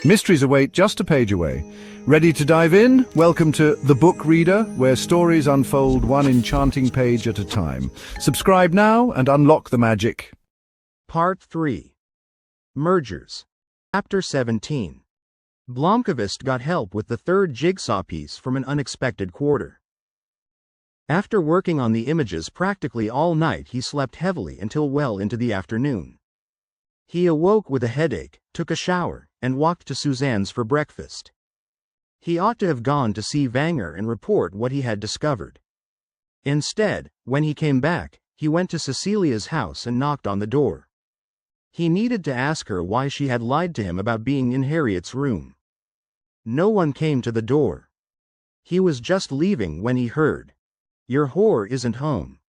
Mysteries await just a page away. Ready to dive in? Welcome to The Book Reader, where stories unfold one enchanting page at a time. Subscribe now and unlock the magic. Part 3. Mergers. Chapter 17. Blomkvist got help with the third jigsaw piece from an unexpected quarter. After working on the images practically all night, he slept heavily until well into the afternoon. He awoke with a headache, took a shower, and walked to Suzanne's for breakfast. He ought to have gone to see Vanger and report what he had discovered. Instead, when he came back, he went to Cecilia's house and knocked on the door. He needed to ask her why she had lied to him about being in Harriet's room. No one came to the door. He was just leaving when he heard, "Your whore isn't home."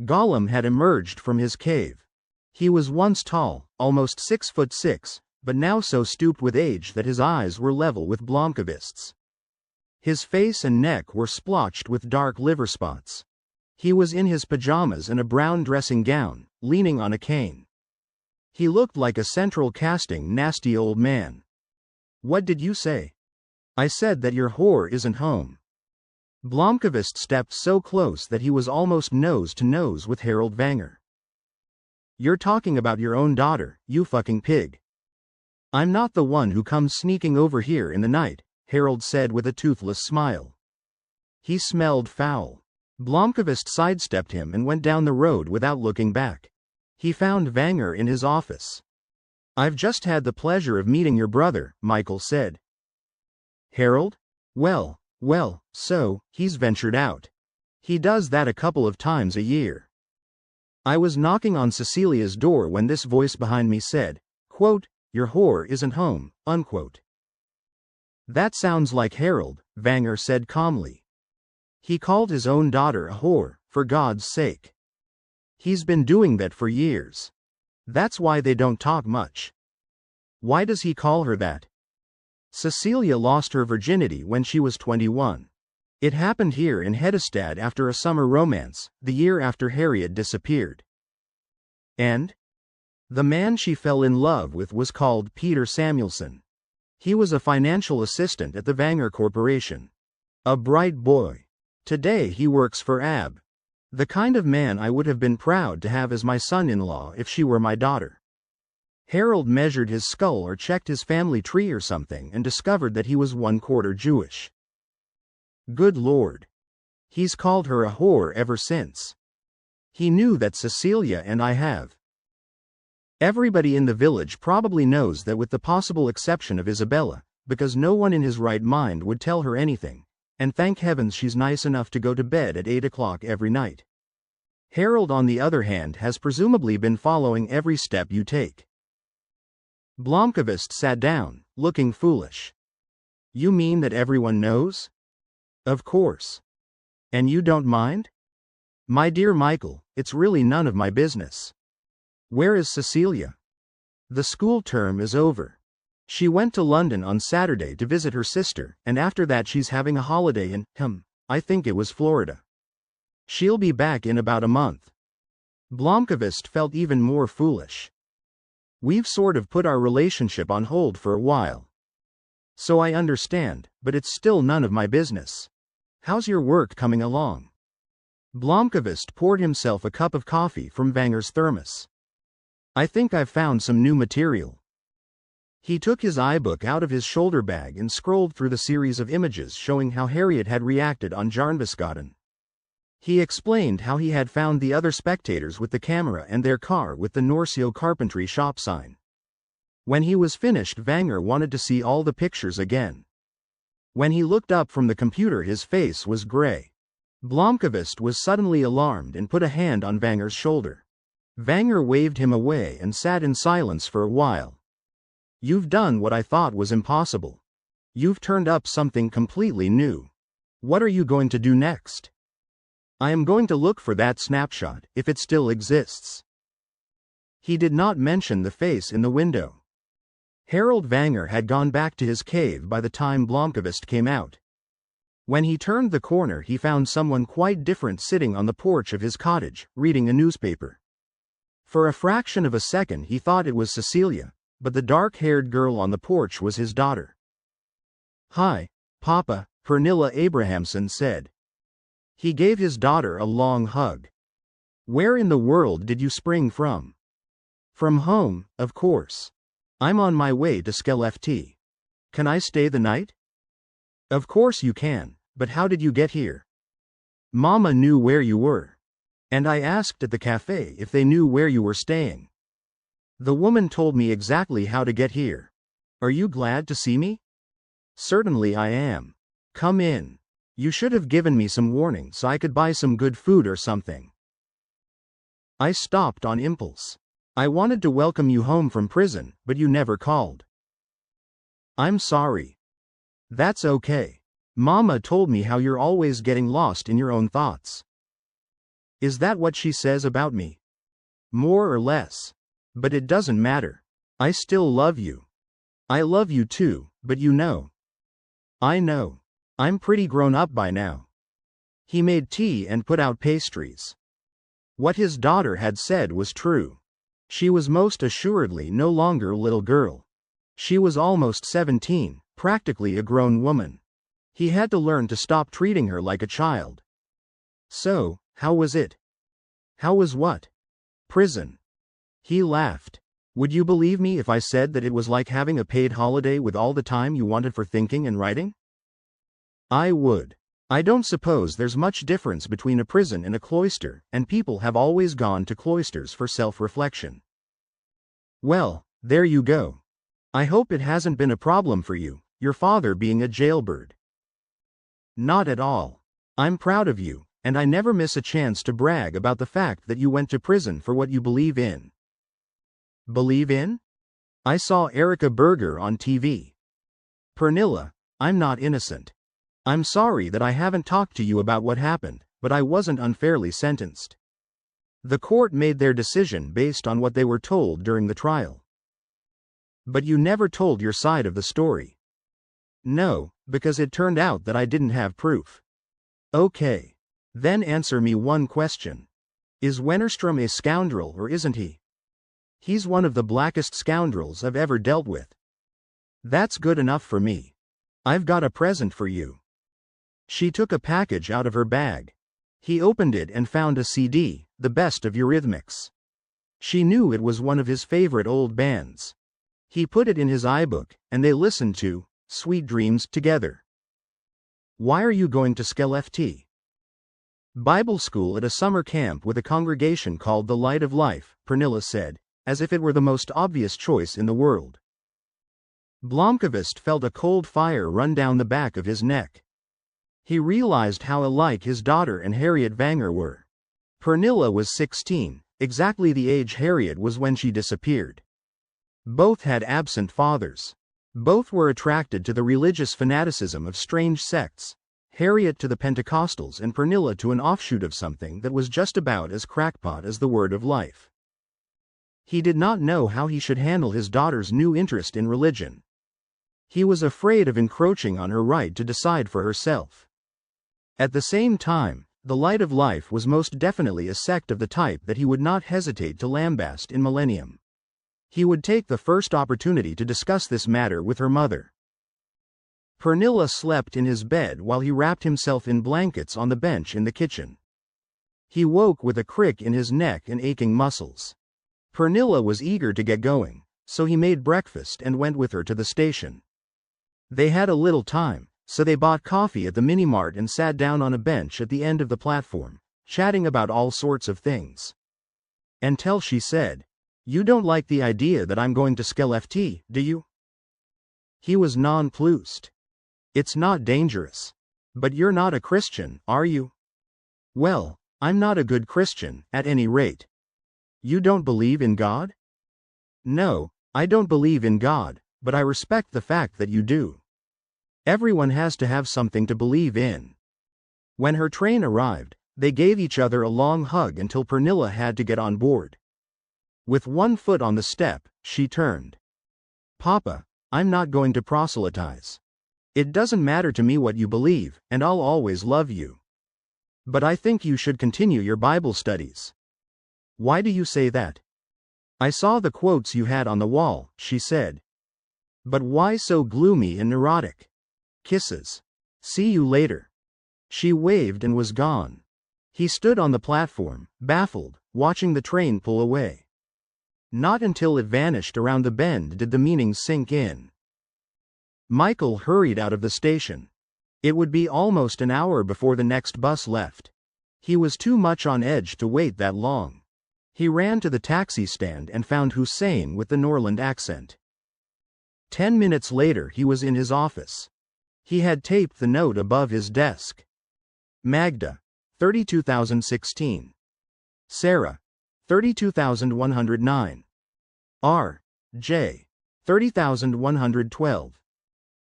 Gollum had emerged from his cave. He was once tall, almost 6'6", but now so stooped with age that his eyes were level with Blomkvist's. His face and neck were splotched with dark liver spots. He was in his pajamas and a brown dressing gown, leaning on a cane. He looked like a central casting nasty old man. "What did you say?" "I said that your whore isn't home." Blomkvist stepped so close that he was almost nose to nose with Harold Vanger. "You're talking about your own daughter, you fucking pig." "I'm not the one who comes sneaking over here in the night," Harold said with a toothless smile. He smelled foul. Blomkvist sidestepped him and went down the road without looking back. He found Vanger in his office. "I've just had the pleasure of meeting your brother," Mikael said. "Harold? Well, so, he's ventured out. He does that a couple of times a year." I was knocking on Cecilia's door when this voice behind me said, quote, "Your whore isn't home," unquote. "That sounds like Harold," Vanger said calmly. "He called his own daughter a whore, for God's sake. He's been doing that for years. That's why they don't talk much." "Why does he call her that?" "Cecilia lost her virginity when she was 21. It happened here in Hedestad after a summer romance, the year after Harriet disappeared. And? The man she fell in love with was called Peter Samuelson. He was a financial assistant at the Vanger Corporation. A bright boy. Today he works for AB. The kind of man I would have been proud to have as my son-in-law if she were my daughter." Harold measured his skull or checked his family tree or something and discovered that he was 1/4 Jewish. "Good Lord. He's called her a whore ever since. He knew that Cecilia and I have." Everybody in the village probably knows that, with the possible exception of Isabella, because no one in his right mind would tell her anything, and thank heavens she's nice enough to go to bed at 8 o'clock every night. Harold, on the other hand, has presumably been following every step you take. Blomkvist sat down, looking foolish. "You mean that everyone knows?" "Of course. And you don't mind?" "My dear Mikael, it's really none of my business." "Where is Cecilia?" "The school term is over. She went to London on Saturday to visit her sister, and after that she's having a holiday in, I think it was Florida. She'll be back in about a month." Blomkvist felt even more foolish. "We've sort of put our relationship on hold for a while. So I understand, but it's still none of my business. How's your work coming along?" Blomkvist poured himself a cup of coffee from Vanger's thermos. "I think I've found some new material." He took his iBook out of his shoulder bag and scrolled through the series of images showing how Harriet had reacted on Jarnviskaden. He explained how he had found the other spectators with the camera and their car with the Norcio carpentry shop sign. When he was finished, Vanger wanted to see all the pictures again. When he looked up from the computer, his face was gray. Blomkvist was suddenly alarmed and put a hand on Vanger's shoulder. Vanger waved him away and sat in silence for a while. "You've done what I thought was impossible. You've turned up something completely new. What are you going to do next?" "I am going to look for that snapshot, if it still exists." He did not mention the face in the window. Harold Vanger had gone back to his cave by the time Blomkvist came out. When he turned the corner, he found someone quite different sitting on the porch of his cottage, reading a newspaper. For a fraction of a second he thought it was Cecilia, but the dark-haired girl on the porch was his daughter. "Hi, Papa," Pernilla Abrahamson said. He gave his daughter a long hug. "Where in the world did you spring from?" "From home, of course. I'm on my way to Skellefteå. Can I stay the night?" "Of course you can, but how did you get here?" "Mama knew where you were. And I asked at the cafe if they knew where you were staying. The woman told me exactly how to get here. Are you glad to see me?" "Certainly I am. Come in. You should have given me some warning so I could buy some good food or something." "I stopped on impulse. I wanted to welcome you home from prison, but you never called." "I'm sorry." "That's okay. Mama told me how you're always getting lost in your own thoughts." "Is that what she says about me?" "More or less. But it doesn't matter. I still love you." "I love you too, but you know." "I know. I'm pretty grown up by now." He made tea and put out pastries. What his daughter had said was true. She was most assuredly no longer a little girl. She was almost 17, practically a grown woman. He had to learn to stop treating her like a child. "So, how was it?" "How was what?" "Prison." He laughed. "Would you believe me if I said that it was like having a paid holiday with all the time you wanted for thinking and writing?" "I would. I don't suppose there's much difference between a prison and a cloister, and people have always gone to cloisters for self-reflection." "Well, there you go. I hope it hasn't been a problem for you, your father being a jailbird." "Not at all. I'm proud of you, and I never miss a chance to brag about the fact that you went to prison for what you believe in." "Believe in?" "I saw Erica Berger on TV. Pernilla, I'm not innocent. I'm sorry that I haven't talked to you about what happened, but I wasn't unfairly sentenced. The court made their decision based on what they were told during the trial." "But you never told your side of the story." "No, because it turned out that I didn't have proof." "Okay. Then answer me one question. Is Wennerstrom a scoundrel or isn't he?" "He's one of the blackest scoundrels I've ever dealt with." "That's good enough for me. I've got a present for you." She took a package out of her bag. He opened it and found a CD, the best of Eurythmics. She knew it was one of his favorite old bands. He put it in his iBook, and they listened to Sweet Dreams together. "Why are you going to Skellefteå?" "Bible school at a summer camp with a congregation called the Light of Life," Pernilla said, as if it were the most obvious choice in the world. Blomkvist felt a cold fire run down the back of his neck. He realized how alike his daughter and Harriet Vanger were. Pernilla was 16, exactly the age Harriet was when she disappeared. Both had absent fathers. Both were attracted to the religious fanaticism of strange sects, Harriet to the Pentecostals and Pernilla to an offshoot of something that was just about as crackpot as the Word of Life. He did not know how he should handle his daughter's new interest in religion. He was afraid of encroaching on her right to decide for herself. At the same time, the Light of Life was most definitely a sect of the type that he would not hesitate to lambast in Millennium. He would take the first opportunity to discuss this matter with her mother. Pernilla slept in his bed while he wrapped himself in blankets on the bench in the kitchen. He woke with a crick in his neck and aching muscles. Pernilla was eager to get going, so he made breakfast and went with her to the station. They had a little time, so they bought coffee at the mini-mart and sat down on a bench at the end of the platform, chatting about all sorts of things. Until she said, "You don't like the idea that I'm going to Skellefteå, do you?" He was nonplussed. "It's not dangerous. But you're not a Christian, are you?" "Well, I'm not a good Christian, at any rate." "You don't believe in God?" "No, I don't believe in God, but I respect the fact that you do. Everyone has to have something to believe in." When her train arrived, they gave each other a long hug until Pernilla had to get on board. With one foot on the step, she turned. "Papa, I'm not going to proselytize. It doesn't matter to me what you believe, and I'll always love you. But I think you should continue your Bible studies." "Why do you say that?" I saw the quotes you had on the wall, she said. But why so gloomy and neurotic? Kisses. See you later. She waved and was gone. He stood on the platform, baffled, watching the train pull away. Not until it vanished around the bend did the meaning sink in. Mikael hurried out of the station. It would be almost an hour before the next bus left. He was too much on edge to wait that long. He ran to the taxi stand and found Hussein with the Norland accent. 10 minutes later he was in his office. He had taped the note above his desk. Magda, 32,016. Sarah, 32,109. R. J. 30,112.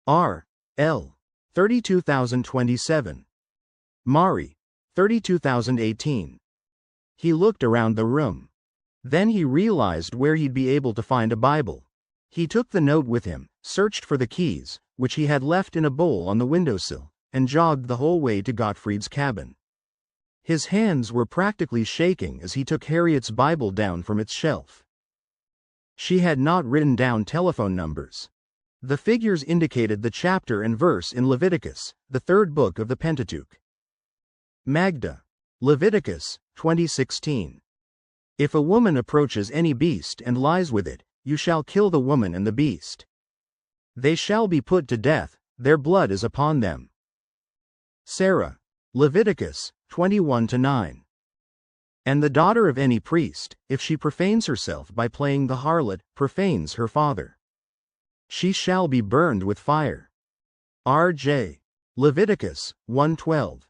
R. L. 32,027. Mari, 32,018. He looked around the room. Then he realized where he'd be able to find a Bible. He took the note with him, searched for the keys, which he had left in a bowl on the windowsill, and jogged the whole way to Gottfried's cabin. His hands were practically shaking as he took Harriet's Bible down from its shelf. She had not written down telephone numbers. The figures indicated the chapter and verse in Leviticus, the third book of the Pentateuch. Magda. Leviticus, 2016. If a woman approaches any beast and lies with it, you shall kill the woman and the beast. They shall be put to death, their blood is upon them. Sarah. Leviticus, 21-9. And the daughter of any priest, if she profanes herself by playing the harlot, profanes her father. She shall be burned with fire. R.J. Leviticus, 1:12.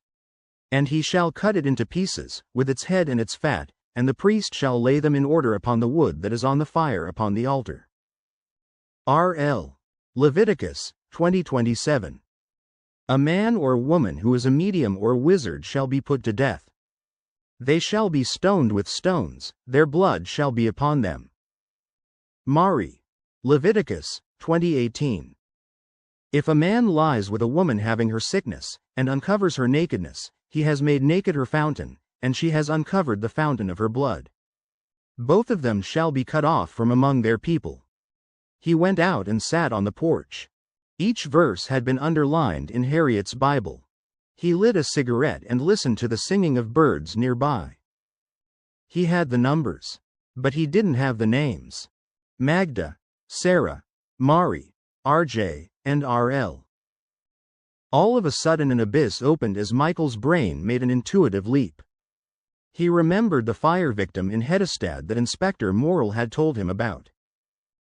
And he shall cut it into pieces, with its head and its fat, and the priest shall lay them in order upon the wood that is on the fire upon the altar. R.L. Leviticus, 20:27. A man or woman who is a medium or wizard shall be put to death. They shall be stoned with stones, their blood shall be upon them. Mari. Leviticus, 20:18. If a man lies with a woman having her sickness, and uncovers her nakedness, he has made naked her fountain, and she has uncovered the fountain of her blood. Both of them shall be cut off from among their people. He went out and sat on the porch. Each verse had been underlined in Harriet's Bible. He lit a cigarette and listened to the singing of birds nearby. He had the numbers. But he didn't have the names. Magda, Sarah, Mari, RJ, and RL. All of a sudden an abyss opened as Mikael's brain made an intuitive leap. He remembered the fire victim in Hedestad that Inspector Morrill had told him about.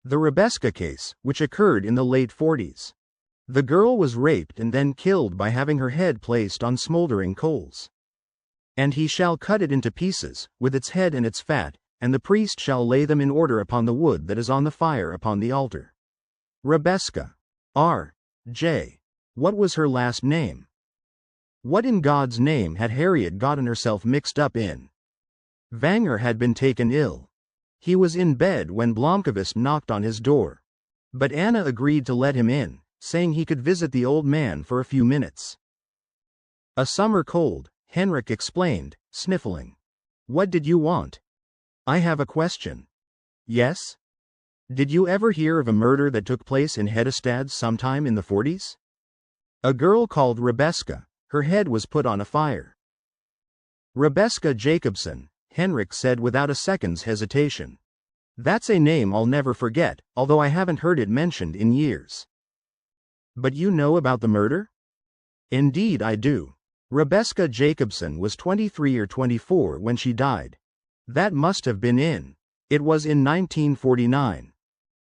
The Rebeska case, which occurred in the late 40s. The girl was raped and then killed by having her head placed on smoldering coals. And he shall cut it into pieces, with its head and its fat, and the priest shall lay them in order upon the wood that is on the fire upon the altar. Rebeska. R. J. What was her last name? What in God's name had Harriet gotten herself mixed up in? Vanger had been taken ill. He was in bed when Blomkvist knocked on his door. But Anna agreed to let him in, saying he could visit the old man for a few minutes. A summer cold, Henrik explained, sniffling. What did you want? I have a question. Yes? Did you ever hear of a murder that took place in Hedestad sometime in the 40s? A girl called Rebeska, her head was put on a fire. Rebeska Jacobson, Henrik said without a second's hesitation. That's a name I'll never forget, although I haven't heard it mentioned in years. But you know about the murder? Indeed I do. Rebeska Jacobson was 23 or 24 when she died. That must have been it was in 1949.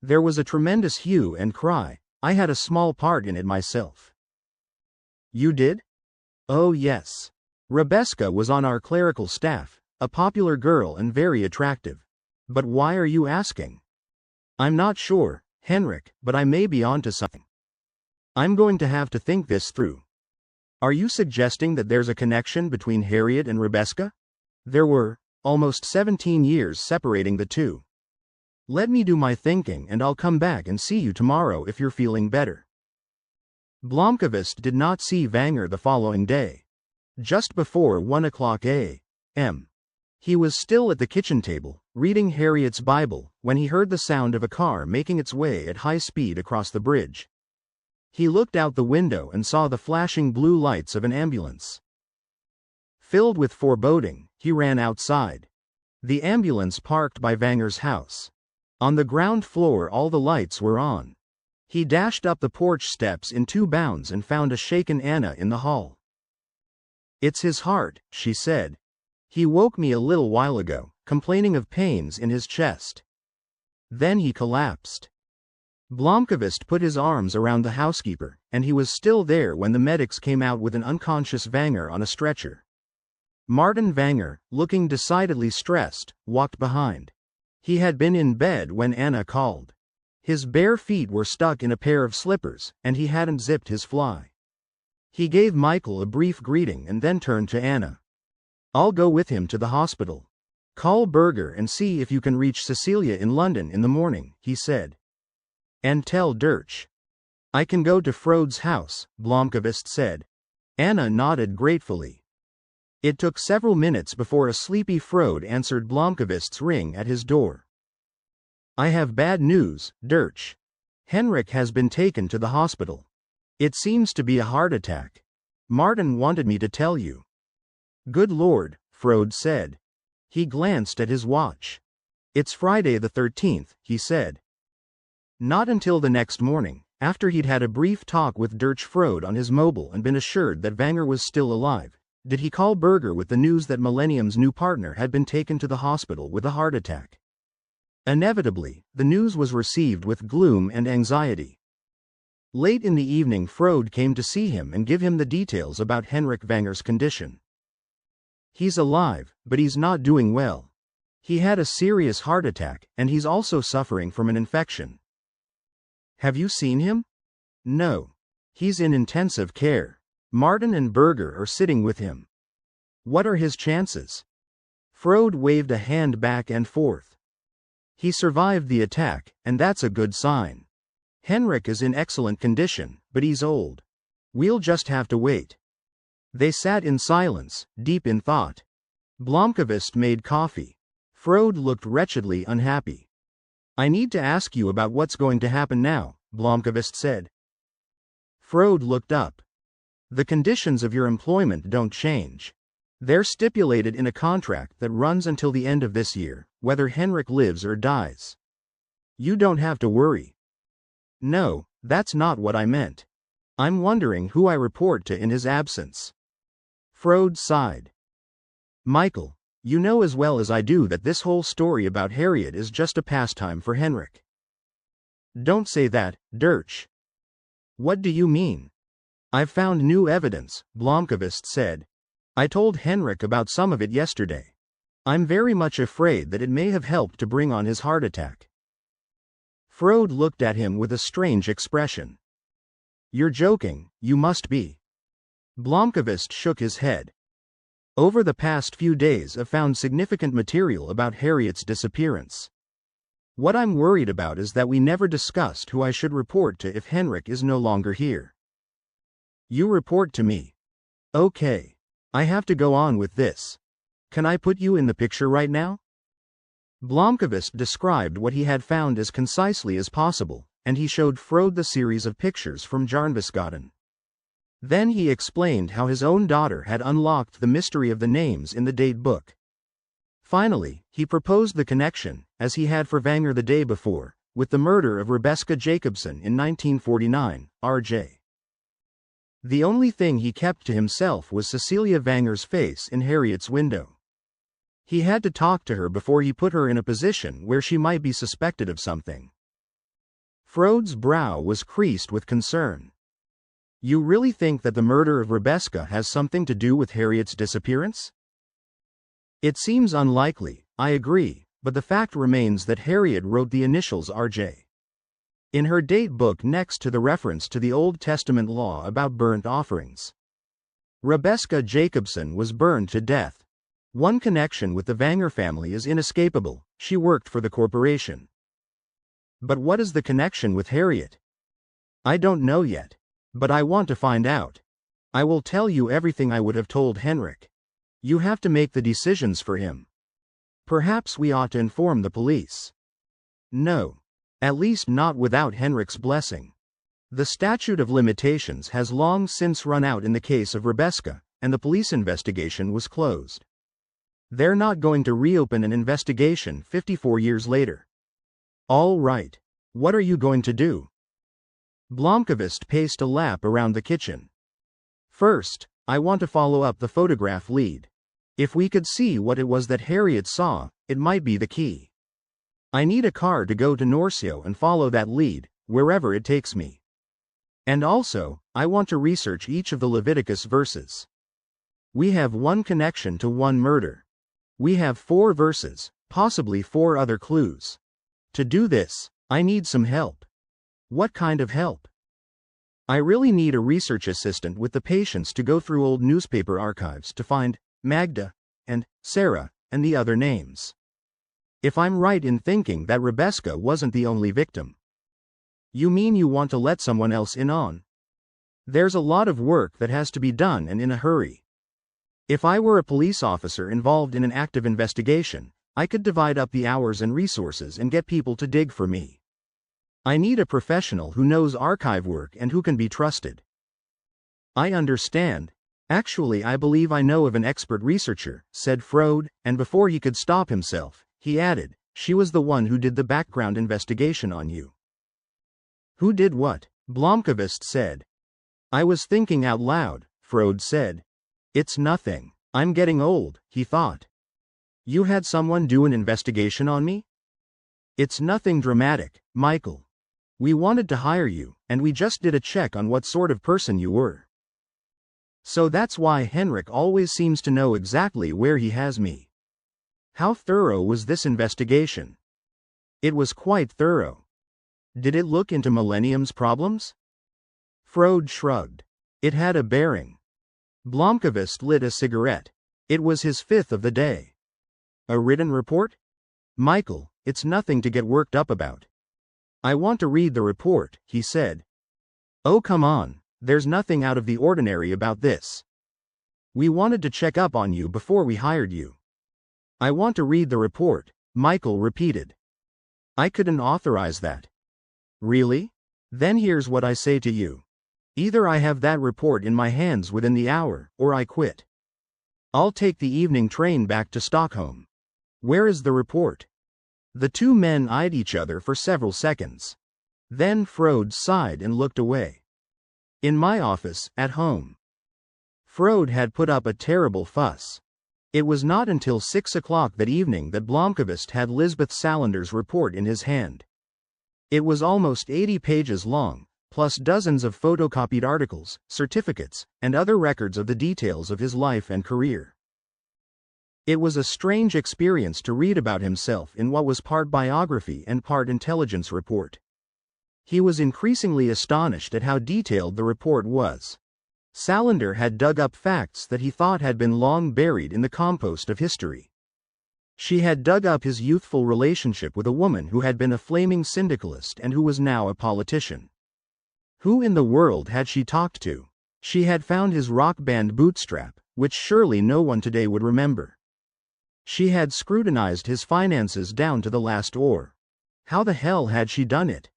There was a tremendous hue and cry. I had a small part in it myself. You did? Oh yes. Rebeska was on our clerical staff, a popular girl and very attractive. But why are you asking? I'm not sure, Henrik, but I may be onto something. I'm going to have to think this through. Are you suggesting that there's a connection between Harriet and Rebeska? There were almost 17 years separating the two. Let me do my thinking and I'll come back and see you tomorrow if you're feeling better. Blomkvist did not see Vanger the following day. Just before 1 o'clock a.m. He was still at the kitchen table, reading Harriet's Bible, when he heard the sound of a car making its way at high speed across the bridge. He looked out the window and saw the flashing blue lights of an ambulance. Filled with foreboding, he ran outside. The ambulance parked by Vanger's house. On the ground floor all the lights were on. He dashed up the porch steps in 2 bounds and found a shaken Anna in the hall. "It's his heart," she said. "He woke me a little while ago, complaining of pains in his chest. Then he collapsed." Blomkvist put his arms around the housekeeper, and he was still there when the medics came out with an unconscious Vanger on a stretcher. Martin Vanger, looking decidedly stressed, walked behind. He had been in bed when Anna called. His bare feet were stuck in a pair of slippers, and he hadn't zipped his fly. He gave Mikael a brief greeting and then turned to Anna. "I'll go with him to the hospital. Call Berger and see if you can reach Cecilia in London in the morning," he said. "And tell Dirch." "I can go to Frode's house," Blomkvist said. Anna nodded gratefully. It took several minutes before a sleepy Frode answered Blomkvist's ring at his door. "I have bad news, Dirch. Henrik has been taken to the hospital. It seems to be a heart attack. Martin wanted me to tell you." "Good Lord," Frode said. He glanced at his watch. "It's Friday the 13th, he said. Not until the next morning, after he'd had a brief talk with Dirch Frode on his mobile and been assured that Vanger was still alive, did he call Berger with the news that Millennium's new partner had been taken to the hospital with a heart attack. Inevitably, the news was received with gloom and anxiety. Late in the evening Frode came to see him and give him the details about Henrik Vanger's condition. "He's alive, but he's not doing well. He had a serious heart attack, and he's also suffering from an infection." "Have you seen him?" "No. He's in intensive care. Martin and Berger are sitting with him." "What are his chances?" Frode waved a hand back and forth. "He survived the attack, and that's a good sign. Henrik is in excellent condition, but he's old. We'll just have to wait." They sat in silence, deep in thought. Blomkvist made coffee. Frode looked wretchedly unhappy. "I need to ask you about what's going to happen now," Blomkvist said. Frode looked up. "The conditions of your employment don't change. They're stipulated in a contract that runs until the end of this year, whether Henrik lives or dies. You don't have to worry." "No, that's not what I meant. I'm wondering who I report to in his absence." Frode sighed. "Mikael, you know as well as I do that this whole story about Harriet is just a pastime for Henrik." "Don't say that, Dirch." "What do you mean?" "I've found new evidence," Blomkvist said. "I told Henrik about some of it yesterday. I'm very much afraid that it may have helped to bring on his heart attack." Frode looked at him with a strange expression. "You're joking, you must be." Blomkvist shook his head. "Over the past few days I've found significant material about Harriet's disappearance. What I'm worried about is that we never discussed who I should report to if Henrik is no longer here." "You report to me." "Okay. I have to go on with this. Can I put you in the picture right now?" Blomkvist described what he had found as concisely as possible, and he showed Frode the series of pictures from Jarnviksgaten. Then he explained how his own daughter had unlocked the mystery of the names in the date book. Finally, he proposed the connection, as he had for Vanger the day before, with the murder of Rebecca Jacobson in 1949, RJ. The only thing he kept to himself was Cecilia Vanger's face in Harriet's window. He had to talk to her before he put her in a position where she might be suspected of something. Frode's brow was creased with concern. "You really think that the murder of Rebecca has something to do with Harriet's disappearance?" "It seems unlikely, I agree, but the fact remains that Harriet wrote the initials RJ in her date book next to the reference to the Old Testament law about burnt offerings. Rebecca Jacobson was burned to death. One connection with the Vanger family is inescapable: she worked for the corporation. But what is the connection with Harriet? I don't know yet. But I want to find out. I will tell you everything I would have told Henrik. You have to make the decisions for him." Perhaps we ought to inform the police. No. At least not without Henrik's blessing. The statute of limitations has long since run out in the case of Rebecca, and the police investigation was closed. They're not going to reopen an investigation 54 years later. All right. What are you going to do? Blomkvist paced a lap around the kitchen. First, I want to follow up the photograph lead. If we could see what it was that Harriet saw, it might be the key. I need a car to go to Norcio and follow that lead, wherever it takes me. And also, I want to research each of the Leviticus verses. We have one connection to one murder. We have 4 verses, possibly 4 other clues. To do this, I need some help. What kind of help? I really need a research assistant with the patience to go through old newspaper archives to find Magda and Sarah and the other names. If I'm right in thinking that Rebecca wasn't the only victim. You mean you want to let someone else in on? There's a lot of work that has to be done and in a hurry. If I were a police officer involved in an active investigation, I could divide up the hours and resources and get people to dig for me. I need a professional who knows archive work and who can be trusted. I understand. Actually, I believe I know of an expert researcher, said Frode, and before he could stop himself, he added, she was the one who did the background investigation on you. Who did what? Blomkvist said. I was thinking out loud, Frode said. It's nothing. I'm getting old, he thought. You had someone do an investigation on me? It's nothing dramatic, Michael. We wanted to hire you, and we just did a check on what sort of person you were. So that's why Henrik always seems to know exactly where he has me. How thorough was this investigation? It was quite thorough. Did it look into Millennium's problems? Frode shrugged. It had a bearing. Blomkvist lit a cigarette. It was his 5th of the day. A written report? Michael, it's nothing to get worked up about. I want to read the report, he said. Oh, come on, there's nothing out of the ordinary about this. We wanted to check up on you before we hired you. I want to read the report, Michael repeated. I couldn't authorize that. Really? Then here's what I say to you. Either I have that report in my hands within the hour, or I quit. I'll take the evening train back to Stockholm. Where is the report? The 2 men eyed each other for several seconds. Then Frode sighed and looked away. In my office, at home. Frode had put up a terrible fuss. It was not until 6 o'clock that evening that Blomkvist had Lisbeth Salander's report in his hand. It was almost 80 pages long, plus dozens of photocopied articles, certificates, and other records of the details of his life and career. It was a strange experience to read about himself in what was part biography and part intelligence report. He was increasingly astonished at how detailed the report was. Salander had dug up facts that he thought had been long buried in the compost of history. She had dug up his youthful relationship with a woman who had been a flaming syndicalist and who was now a politician. Who in the world had she talked to? She had found his rock band Bootstrap, which surely no one today would remember. She had scrutinized his finances down to the last oar. How the hell had she done it?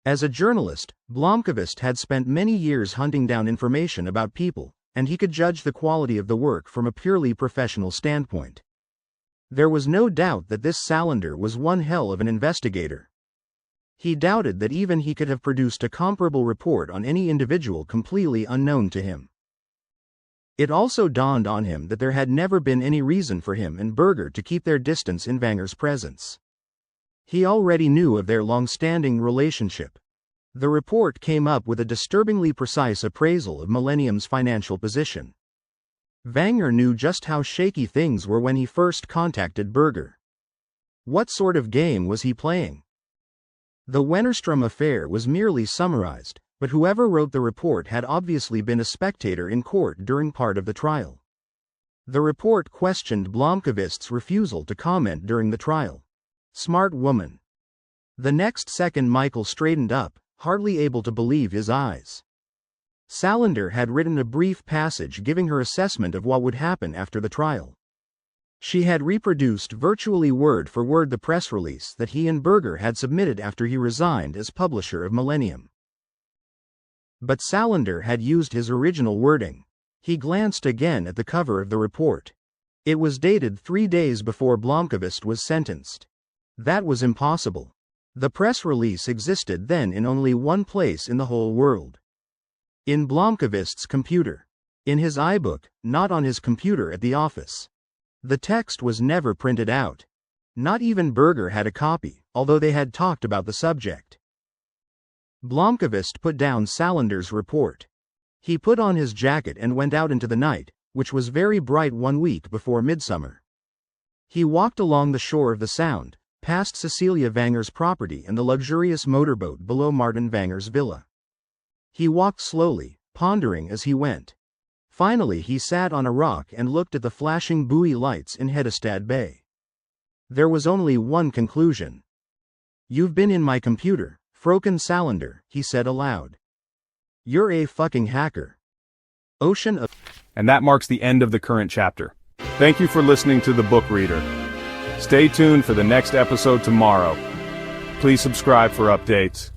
As a journalist, Blomkvist had spent many years hunting down information about people, and he could judge the quality of the work from a purely professional standpoint. There was no doubt that this Salander was one hell of an investigator. He doubted that even he could have produced a comparable report on any individual completely unknown to him. It also dawned on him that there had never been any reason for him and Berger to keep their distance in Wanger's presence. He already knew of their long-standing relationship. The report came up with a disturbingly precise appraisal of Millennium's financial position. Wanger knew just how shaky things were when he first contacted Berger. What sort of game was he playing? The Wennerstrom affair was merely summarized, but whoever wrote the report had obviously been a spectator in court during part of the trial. The report questioned Blomkvist's refusal to comment during the trial. Smart woman. The next second Michael straightened up, hardly able to believe his eyes. Salander had written a brief passage giving her assessment of what would happen after the trial. She had reproduced virtually word for word the press release that he and Berger had submitted after he resigned as publisher of Millennium. But Salander had used his original wording. He glanced again at the cover of the report. It was dated 3 days before Blomkvist was sentenced. That was impossible. The press release existed then in only one place in the whole world. In Blomkvist's computer. In his iBook, not on his computer at the office. The text was never printed out. Not even Berger had a copy, although they had talked about the subject. Blomkvist put down Salander's report. He put on his jacket and went out into the night, which was very bright 1 week before midsummer. He walked along the shore of the Sound, past Cecilia Wanger's property and the luxurious motorboat below Martin Wanger's villa. He walked slowly, pondering as he went. Finally he sat on a rock and looked at the flashing buoy lights in Hedestad Bay. There was only one conclusion. "You've been in my computer, Fröken Salander," he said aloud. "You're a fucking hacker." Ocean of... And that marks the end of the current chapter. Thank you for listening to The Book Reader. Stay tuned for the next episode tomorrow. Please subscribe for updates.